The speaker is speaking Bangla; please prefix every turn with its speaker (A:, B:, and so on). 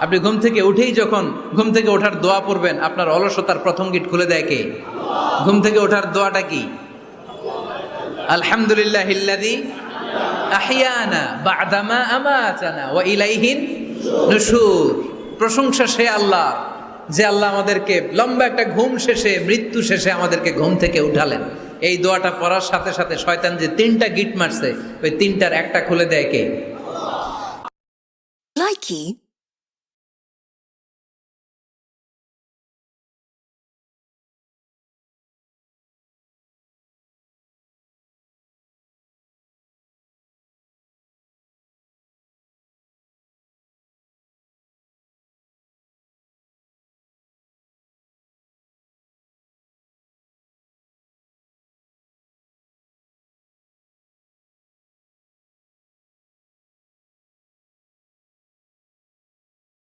A: আপনি ঘুম থেকে উঠেই যখন ঘুম থেকে ওঠার দোয়া পড়বেন, আপনার অলসতার প্রথম গেট খুলে দেয় কে? ঘুম থেকে ওঠার দোয়াটা কি? আলহামদুলিল্লাহিল্লাযী আহইয়ানা বা'দামা আমাতানা ওয়া ইলাইহিন নুশুর। প্রশংসা সে আল্লাহ, যে আল্লাহ আমাদেরকে লম্বা একটা ঘুম শেষে, মৃত্যু শেষে আমাদেরকে ঘুম থেকে উঠালেন। এই দোয়াটা পড়ার সাথে সাথে শয়তান যে 3টা গিট মারছে, ওই 3টার একটা খুলে দেয় কে?
B: Likey